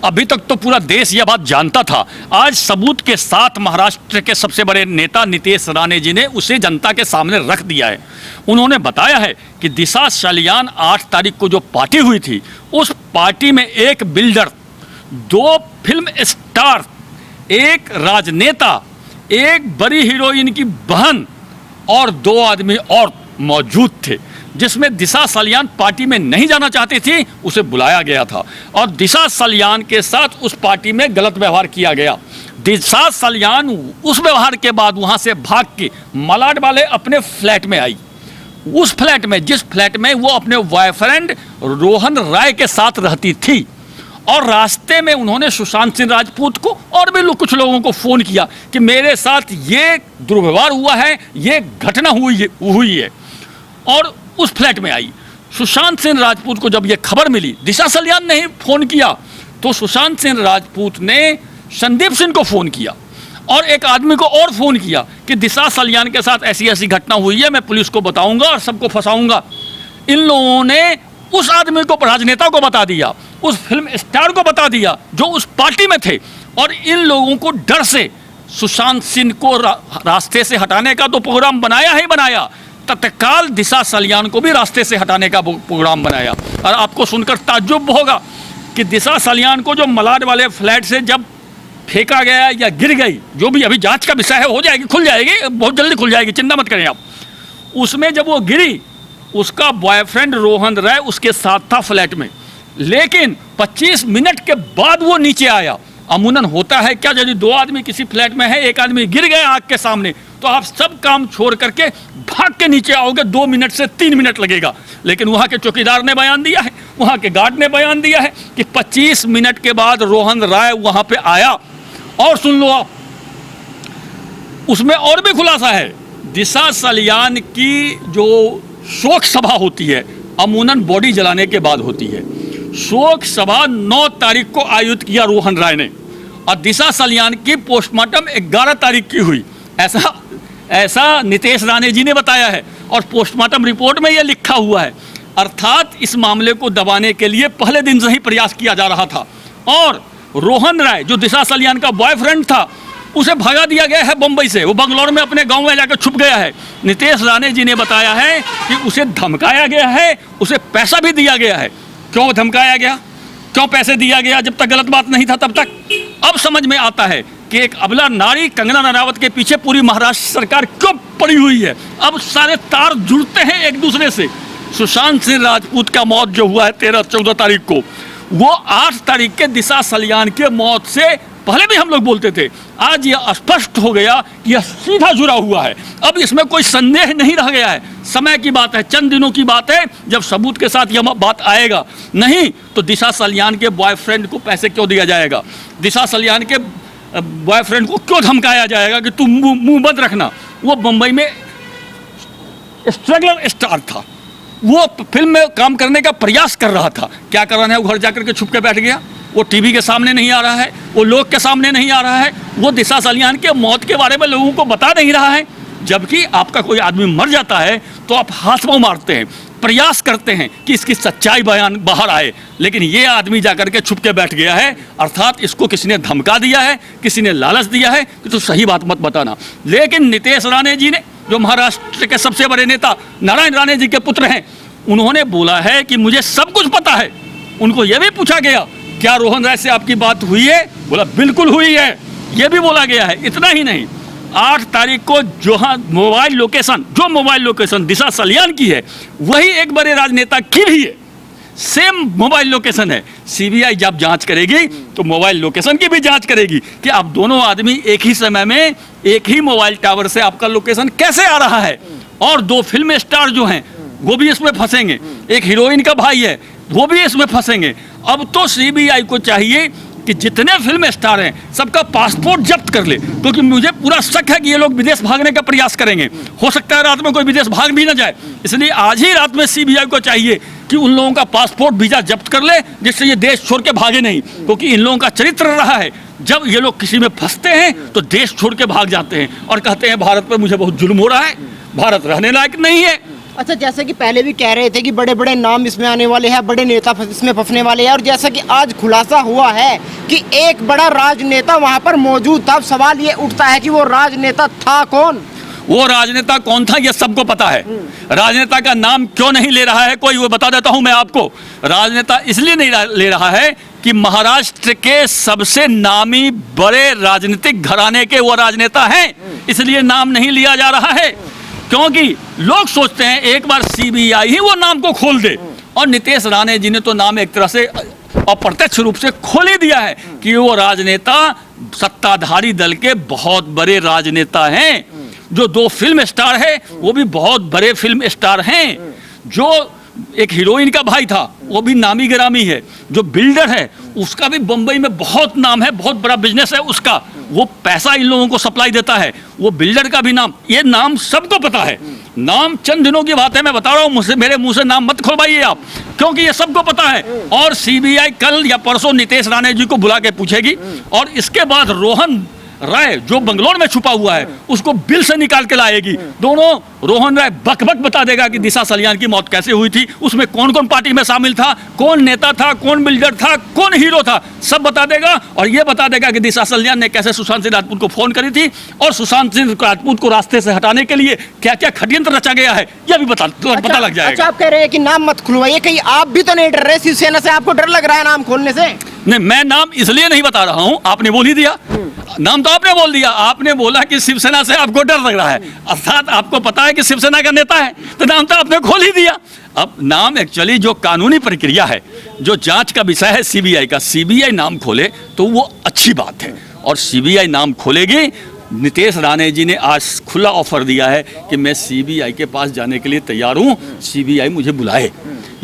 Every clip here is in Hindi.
अभी तक तो पूरा देश यह बात जानता था। आज सबूत के साथ महाराष्ट्र के सबसे बड़े नेता नीतीश राणे जी ने उसे जनता के सामने रख दिया है। उन्होंने बताया है कि दिशा सलियान 8 तारीख को जो पार्टी हुई थी, उस पार्टी में एक बिल्डर, 2 फिल्म स्टार, एक राजनेता, एक बड़ी हीरोइन की बहन और 2 आदमी और मौजूद थे, जिसमें दिशा सलियान पार्टी में नहीं जाना चाहती थी। उसे बुलाया गया था और दिशा सलियान के साथ उस पार्टी में गलत व्यवहार किया गया। दिशा सलियान उस व्यवहार के बाद वहां से भाग के मलाड वाले अपने फ्लैट में आई। उस फ्लैट में, जिस फ्लैट में वो अपने बॉयफ्रेंड रोहन राय के साथ रहती थी, और रास्ते में उन्होंने सुशांत सिंह राजपूत को और भी कुछ लोगों को फ़ोन किया कि मेरे साथ ये दुर्व्यवहार हुआ है, ये घटना हुई है, और उस फ्लैट में आई। सुशांत सिंह राजपूत को जब ये खबर मिली, दिशा सलियान ने ही फ़ोन किया, तो सुशांत सिंह राजपूत ने संदीप सिंह को फ़ोन किया और एक आदमी को और फ़ोन किया कि दिशा सलियान के साथ ऐसी ऐसी घटना हुई है, मैं पुलिस को बताऊंगा और सबको फंसाऊंगा। इन लोगों ने उस आदमी को, राजनेता को बता दिया, उस फिल्म स्टार को बता दिया जो उस पार्टी में थे, और इन लोगों को डर से सुशांत सिंह को रास्ते से हटाने का तो प्रोग्राम बनाया ही बनाया, तत्काल दिशा सलियान को भी रास्ते से हटाने का प्रोग्राम बनाया। और आपको सुनकर ताज्जुब होगा कि दिशा सलियान को जो मलाड वाले फ्लैट से जब फेंका गया या गिर गई, जो भी अभी जांच का विषय है, हो जाएगी, खुल जाएगी, बहुत जल्दी खुल जाएगी, चिंता मत करें आप। उसमें जब वो गिरी, उसका बॉयफ्रेंड रोहन राय उसके साथ था फ्लैट में, लेकिन 25 मिनट के बाद वो नीचे आया। अमूमन होता है क्या, यदि 2 आदमी किसी फ्लैट में है, एक आदमी गिर गए आग के सामने, तो आप सब काम छोड़ करके भाग के नीचे आओगे, 2 मिनट से 3 मिनट लगेगा। लेकिन वहाँ के चौकीदार ने बयान दिया है, वहाँ के गार्ड ने बयान दिया है कि 25 मिनट के बाद रोहन राय वहाँ पे आया। और सुन लो आप, उसमें और भी खुलासा है। दिशा सलियान की जो शोक सभा होती है, अमूमन बॉडी जलाने के बाद होती है। शोक सभा 9 तारीख को आयोजित किया रोहन राय ने, और दिशा सलियान की पोस्टमार्टम 11 तारीख की हुई। ऐसा नीतीश राणे जी ने बताया है, और पोस्टमार्टम रिपोर्ट में यह लिखा हुआ है। अर्थात इस मामले को दबाने के लिए पहले दिन से ही प्रयास किया जा रहा था, और रोहन राय जो दिशा सलियान का बॉयफ्रेंड था, उसे भगा दिया गया है बम्बई से। वो बंगलौर में अपने गांव में जाकर छुप गया है। नीतीश राणे जी ने बताया है कि उसे धमकाया गया है, उसे पैसा भी दिया गया है। क्यों धमकाया गया, क्यों पैसे दिया गया, जब तक गलत बात नहीं था तब तक? अब समझ में आता है कि एक अबला नारी कंगना रनावत के पीछे पूरी महाराष्ट्र सरकार क्यों पड़ी हुई है। अब सारे तार जुड़ते हैं एक दूसरे से। सुशांत सिंह राजपूत का मौत जो हुआ है 13-14 तारीख को, वो 8 तारीख के दिशा सलियान के मौत से पहले भी हम लोग बोलते थे। आज यह स्पष्ट हो गया कि यह सीधा जुड़ा हुआ है। अब इसमें कोई संदेह नहीं रह गया है। समय की बात है, चंद दिनों की बात है जब सबूत के साथ यह बात आएगा। नहीं तो दिशा सलियान के बॉयफ्रेंड को पैसे क्यों दिया जाएगा, दिशा सलियान के बॉयफ्रेंड को क्यों धमकाया जाएगा कि तुम मुंह बंद रखना। वो मुंबई में स्ट्रगलर स्टार था, वो फिल्म में काम करने का प्रयास कर रहा था। क्या कर रहा है, वो घर जाकर के छुप के बैठ गया। वो टीवी के सामने नहीं आ रहा है, वो लोग के सामने नहीं आ रहा है, वो दिशा सलियान के मौत के बारे में लोगों को बता नहीं रहा है। जबकि आपका कोई आदमी मर जाता है तो आप हाथ पांव मारते हैं, प्रयास करते हैं कि इसकी सच्चाई बयान बाहर आए, लेकिन ये आदमी जाकर के छुप के बैठ गया है। अर्थात इसको किसी ने धमका दिया है, किसी ने लालच दिया है कि तो सही बात मत बताना। लेकिन नीतीश राणे जी ने, जो महाराष्ट्र के सबसे बड़े नेता नारायण राणे जी के पुत्र हैं, उन्होंने बोला है कि मुझे सब कुछ पता है। उनको यह भी पूछा गया क्या रोहन राय से आपकी बात हुई है, बोला बिल्कुल हुई है, यह भी बोला गया है। इतना ही नहीं, 8 तारीख को जो मोबाइल लोकेशन दिशा सलियान की है, वही एक बड़े राजनेता की भी है, सेम मोबाइल लोकेशन है। सीबीआई जब जांच करेगी तो मोबाइल लोकेशन की भी जांच करेगी कि आप दोनों आदमी एक ही समय में एक ही मोबाइल टावर से आपका लोकेशन कैसे आ रहा है। और 2 फिल्म स्टार जो हैं वो भी इसमें फंसेंगे, एक हीरोइन का भाई है वो भी इसमें फंसेंगे। अब तो सीबीआई को चाहिए कि जितने फिल्म स्टार हैं सबका पासपोर्ट जब्त कर ले, क्योंकि मुझे पूरा शक है कि ये लोग विदेश भागने का प्रयास करेंगे। हो सकता है रात में कोई विदेश भाग भी ना जाए, इसलिए आज ही रात में सीबीआई को चाहिए कि उन लोगों का पासपोर्ट वीजा जब्त कर ले, जिससे ये देश छोड़ के भागे नहीं। क्योंकि इन लोगों का चरित्र रहा है, जब ये लोग किसी में फंसते हैं तो देश छोड़ के भाग जाते हैं और कहते हैं भारत पर मुझे बहुत जुल्म हो रहा है, भारत रहने लायक नहीं है। अच्छा, जैसे कि पहले भी कह रहे थे कि बड़े बड़े नाम इसमें आने वाले हैं, बड़े नेता इसमें फंसने वाले हैं, और जैसा कि आज खुलासा हुआ है कि एक बड़ा राजनेता वहां पर मौजूद था। अब सवाल ये उठता है कि वो राजनेता था कौन? वो राजनेता कौन था ये सबको पता है। राजनेता का नाम क्यों नहीं ले रहा है कोई, वो बता देता हूं मैं आपको। राजनेता इसलिए नहीं ले रहा है कि महाराष्ट्र के सबसे नामी बड़े राजनीतिक घराने के वो राजनेता हैं, इसलिए नाम नहीं लिया जा रहा है। क्योंकि लोग सोचते हैं एक बार सीबीआई ही वो नाम को खोल दे, और नितेश राणे जी ने तो नाम एक तरह से अप्रत्यक्ष रूप से खोल ही दिया है कि वो राजनेता सत्ताधारी दल के बहुत बड़े राजनेता हैं। जो 2 फिल्म स्टार है वो भी बहुत बड़े फिल्म स्टार हैं। जो एक हीरोइन का भाई था वो भी नामी गिरामी है। जो बिल्डर है उसका भी बंबई में बहुत नाम है, बहुत बड़ा बिजनेस है उसका, वो पैसा इन लोगों को सप्लाई देता है। वो बिल्डर का भी नाम, ये नाम सबको पता है। नाम चंद दिनों की बात है, मैं बता रहा हूँ, मुझसे मेरे मुंह से नाम मत खुलवाइए आप, क्योंकि ये सबको पता है। और सीबीआई कल या परसों नितेश राणे जी को बुला के पूछेगी, और इसके बाद रोहन राय जो बंगलोर में छुपा हुआ है उसको बिल से निकाल के लाएगी। दोनों रोहन राय बक बक बता देगा कि दिशा सलियान की मौत कैसे हुई थी, उसमें कौन कौन पार्टी में शामिल था, कौन नेता था, कौन बिल्डर था, कौन हीरो था, सब बता देगा। और ये बता देगा कि दिशा सलियान ने कैसे सुशांत सिंह राजपूत को फोन करी थी, और सुशांत सिंह राजपूत को रास्ते से हटाने के लिए क्या क्या षड्यंत्र रचा गया है, यह भी पता लग जाएगा। अच्छा, आप कह रहे हैं कि नाम मत खुलवाइए, कहीं आप भी तो नहीं डर रहे शिवसेना से? आपको डर लग रहा है नाम खोलने से? नहीं, मैं नाम इसलिए नहीं बता रहा हूं, आपने बोल ही दिया नाम, तो आपने बोल दिया। आपने बोला कि शिवसेना से आपको डर लग रहा है, अर्थात आपको पता है कि शिवसेना का नेता है, तो नाम तो आपने खोल ही दिया। अब नाम एक्चुअली जो कानूनी प्रक्रिया है, जो जांच का विषय है सीबीआई का, सीबीआई नाम खोले तो वो अच्छी बात है, और सीबीआई नाम खोलेगी। नितेश राणे जी ने आज खुला ऑफर दिया है कि मैं सीबीआई के पास जाने के लिए तैयार हूं, सीबीआई मुझे बुलाए,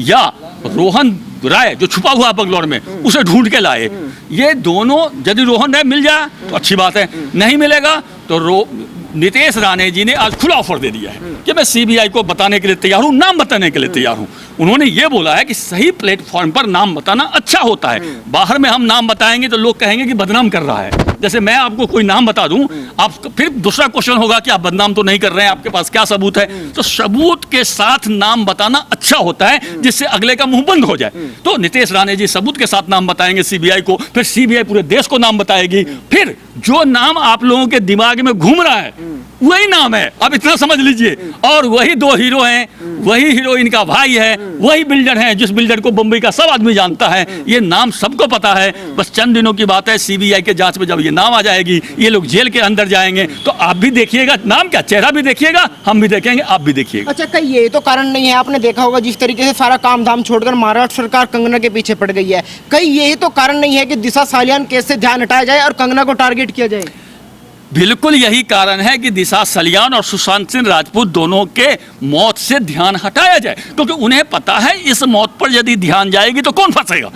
या रोहन राय जो छुपा हुआ है बंगलोर में उसे ढूंढ के लाए। ये दोनों, यदि रोहन राय मिल जाए तो अच्छी बात है, नहीं मिलेगा तो नितेश राणे जी ने आज खुला ऑफर दे दिया है कि मैं सीबीआई को बताने के लिए तैयार हूं, नाम बताने के लिए तैयार हूं। उन्होंने ये बोला है कि सही प्लेटफॉर्म पर नाम बताना अच्छा होता है। बाहर में हम नाम बताएंगे तो लोग कहेंगे कि बदनाम कर रहा है। जैसे मैं आपको कोई नाम बता दूं, आप फिर दूसरा क्वेश्चन होगा कि आप बदनाम तो नहीं कर रहे हैं, आपके पास क्या सबूत है? तो सबूत के साथ नाम बताना अच्छा होता है, जिससे अगले का मुंह बंद हो जाए। तो नितेश राणे जी सबूत के साथ नाम बताएंगे सीबीआई को, फिर सीबीआई पूरे देश को नाम बताएगी। फिर जो नाम आप लोगों के दिमाग में घूम रहा है वही नाम है, आप इतना समझ लीजिए। और वही 2 हीरो हैं, वही हीरोइन का भाई है, वही बिल्डर है, जिस बिल्डर को बंबई का सब आदमी जानता है। ये नाम सबको पता है, बस चंद दिनों की बात है। सीबीआई के जांच में जब ये नाम आ जाएगी, ये लोग जेल के अंदर जाएंगे, तो आप भी देखिएगा, नाम क्या, चेहरा भी देखिएगा, हम भी देखेंगे, आप भी देखिएगा। अच्छा, कहीं ये तो कारण नहीं है? आपने देखा होगा जिस तरीके से सारा काम धाम छोड़कर महाराष्ट्र सरकार कंगना के पीछे पड़ गई है, कहीं यही तो कारण नहीं है कि दिशा सलियान केस से ध्यान हटाया जाए और कंगना को टारगेट किया जाए? बिल्कुल यही कारण है कि दिशा सलियान और सुशांत सिंह राजपूत दोनों के मौत से ध्यान हटाया जाए, क्योंकि उन्हें पता है इस मौत पर यदि ध्यान जाएगी तो कौन फंसेगा।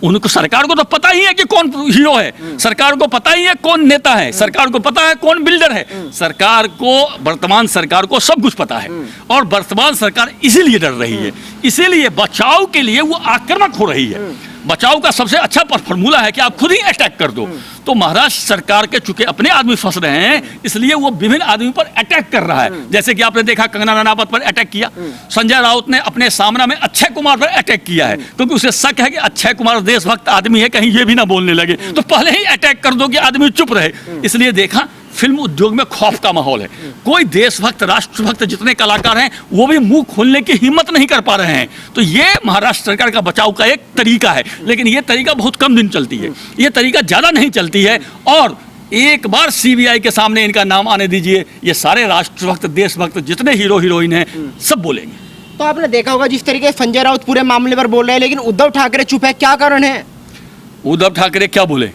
उनको, सरकार को तो पता ही है कि कौन हीरो है, सरकार को पता ही है कौन नेता है, सरकार को पता है कौन बिल्डर है, सरकार को, वर्तमान सरकार को सब कुछ पता है। और वर्तमान सरकार इसीलिए डर रही है, इसीलिए बचाव के लिए वो आक्रामक हो रही है। बचाव का सबसे अच्छा फॉर्मूला है कि आप खुद ही अटैक कर दो। तो महाराष्ट्र सरकार के चूंकि अपने आदमी फंस रहे हैं, इसलिए वो विभिन्न आदमियों पर अटैक कर रहा है। जैसे कि आपने देखा कंगना रनावत पर अटैक किया, संजय राउत ने अपने सामना में अक्षय कुमार पर अटैक किया है, क्योंकि उसे शक है कि अक्षय कुमार देशभक्त आदमी है, कहीं ये भी ना बोलने लगे, तो पहले ही अटैक कर दो कि आदमी चुप रहे। इसलिए देखा फिल्म उद्योग में खौफ का माहौल है। कोई देशभक्त, राष्ट्रभक्त जितने कलाकार हैं वो भी मुंह खोलने की हिम्मत नहीं कर पा रहे हैं। तो ये महाराष्ट्र सरकार का बचाव का एक तरीका है, लेकिन ये तरीका बहुत कम दिन चलती है, ये तरीका ज़्यादा नहीं चलती है। और एक बार सीबीआई के सामने इनका नाम आने दीजिए, ये सारे राष्ट्रभक्त, देशभक्त जितने हीरो हीरोइन हैं सब बोलेंगे। तो आपने देखा होगा जिस तरीके से संजय राउत पूरे मामले पर बोल रहे हैं, लेकिन उद्धव ठाकरे चुप है, क्या कारण है? उद्धव ठाकरे क्या बोले?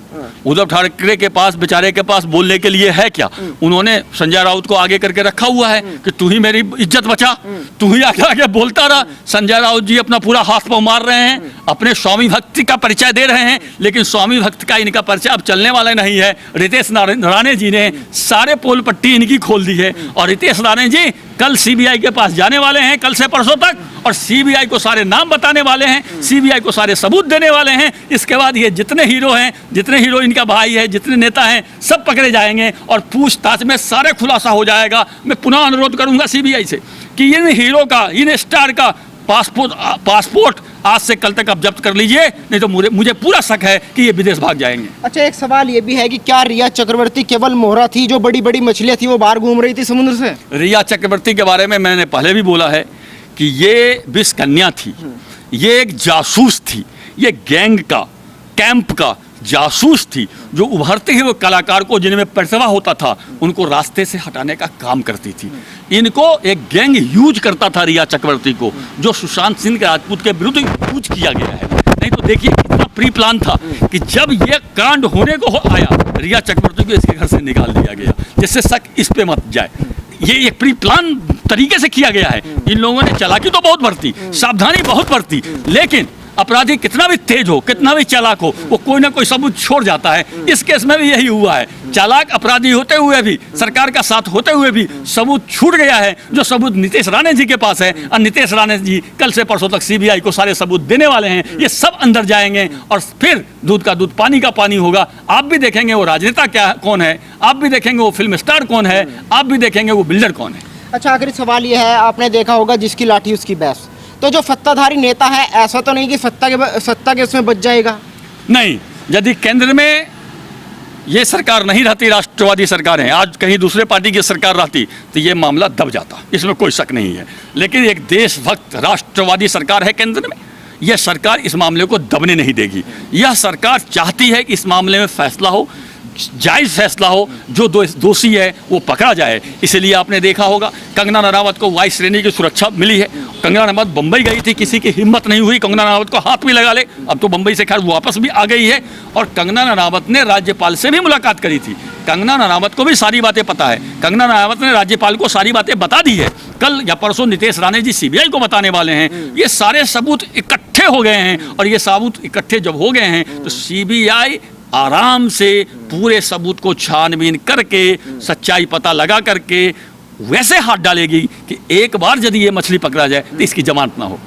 उद्धव ठाकरे के पास, बेचारे के पास बोलने के लिए है क्या? उन्होंने संजय राउत को आगे करके रखा हुआ है कि तू ही मेरी इज्जत बचा, तू ही आगे आगे बोलता रहा। संजय राउत जी अपना पूरा हाथ पांव मार रहे हैं, अपने स्वामी भक्ति का परिचय दे रहे हैं, लेकिन स्वामी भक्त का इनका परिचय अब चलने वाला नहीं है। रितेश राणे जी ने सारे पोल पट्टी इनकी खोल दी है, और रितेश राणे जी कल सीबीआई के पास जाने वाले हैं, कल से परसों तक, और सीबीआई को सारे नाम बताने वाले हैं, सीबीआई को सारे सबूत देने वाले हैं। इसके बाद ये जितने हीरो हैं, जितने हीरोइन का भाई है, जितने नेता हैं, सब पकड़े जाएंगे और पूछताछ में सारे खुलासा हो जाएगा। मैं पुनः अनुरोध करूंगा सीबीआई से कि इन हीरो का, इन स्टार का पासपोर्ट आज से कल तक आप जब्त कर लीजिए, नहीं तो मुझे पूरा शक है कि ये विदेश भाग जाएंगे। अच्छा, एक सवाल ये भी है कि क्या रिया चक्रवर्ती केवल मोहरा थी, जो बड़ी बड़ी मछलियां थी वो बाहर घूम रही थी समुद्र से? रिया चक्रवर्ती के बारे में मैंने पहले भी बोला है कि ये विष कन्या थी, ये एक जासूस थी, ये गैंग का, कैंप का जासूस थी, जो उभरते ही वो कलाकार को जिनमें प्रतिभा होता था उनको रास्ते से हटाने का काम करती थी। इनको एक गैंग यूज करता था, रिया चक्रवर्ती को, जो सुशांत सिंह राजपूत के विरुद्ध यूज किया गया है। नहीं तो देखिए कितना प्री प्लान था कि जब ये कांड होने को आया, रिया चक्रवर्ती को इसके घर से निकाल दिया गया, जिससे शक इस पे मत जाए। ये एक प्री प्लान तरीके से किया गया है। इन लोगों ने चालाकी तो बहुत बरती, सावधानी बहुत बरती, लेकिन अपराधी कितना भी तेज हो, कितना भी चालाक हो, वो कोई ना कोई सबूत छोड़ जाता है। इस केस में भी यही हुआ है। चालाक अपराधी होते हुए भी, सरकार का साथ होते हुए भी सबूत छूट गया है, जो सबूत नीतीश राणे जी के पास है। और नीतीश राणे जी कल से परसों तक सीबीआई को सारे सबूत देने वाले हैं। ये सब अंदर जाएंगे और फिर दूध का दूध पानी का पानी होगा। आप भी देखेंगे वो राजनेता कौन है, आप भी देखेंगे वो फिल्म स्टार कौन है, आप भी देखेंगे वो बिल्डर कौन है। अच्छा, आखिरी सवाल ये है, आपने देखा होगा जिसकी लाठी उसकी भैंस, तो जो सत्ताधारी नेता है ऐसा तो नहीं कि सत्ता के उसमें बच जाएगा? नहीं, यदि केंद्र में ये सरकार नहीं रहती, राष्ट्रवादी सरकार है, आज कहीं दूसरे पार्टी की सरकार रहती तो ये मामला दब जाता, इसमें कोई शक नहीं है। लेकिन एक देशभक्त राष्ट्रवादी सरकार है केंद्र में, यह सरकार इस मामले को दबने नहीं देगी। यह सरकार चाहती है कि इस मामले में फैसला हो, जायज़ फैसला हो, जो दोषी है वो पकड़ा जाए। इसलिए आपने देखा होगा कंगना रनावत को वायु श्रेणी की सुरक्षा मिली है। कंगना रनावत बम्बई गई थी, किसी की हिम्मत नहीं हुई कंगना रनावत को हाथ भी लगा ले। अब तो बम्बई से खैर वापस भी आ गई है। और कंगना रनावत ने राज्यपाल से भी मुलाकात करी थी। कंगना रनावत को भी सारी बातें पता है। कंगना रनावत ने राज्यपाल को सारी बातें बता दी है। कल या परसों नीतीश राणे जी सीबीआई को बताने वाले हैं। ये सारे सबूत इकट्ठे हो गए हैं, और ये सबूत इकट्ठे जब हो गए हैं तो सीबीआई आराम से पूरे सबूत को छानबीन करके, सच्चाई पता लगा करके वैसे हाथ डालेगी कि एक बार यदि ये मछली पकड़ा जाए तो इसकी जमानत ना हो।